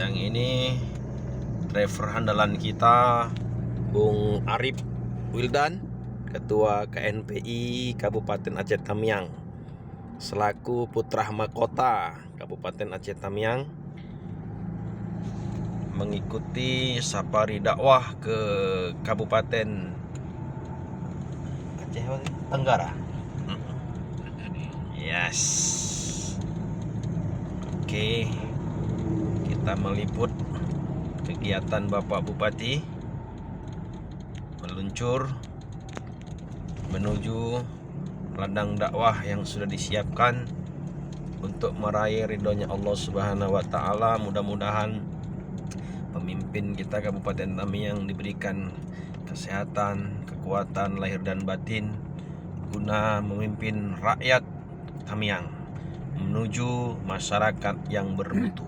Yang ini driver andalan kita, Bung Arif Wildan, Ketua KNPI Kabupaten Aceh Tamiang, selaku Putra Mahkota Kabupaten Aceh Tamiang, mengikuti safari dakwah ke Kabupaten Aceh Tenggara. Yes. Oke, kita meliput kegiatan Bapak Bupati meluncur menuju ladang dakwah yang sudah disiapkan untuk meraih ridhonya Allah Subhanahu wa taala. Mudah-mudahan pemimpin kita Kabupaten Tamiang diberikan kesehatan, kekuatan lahir dan batin guna memimpin rakyat Tamiang menuju masyarakat yang bermutu.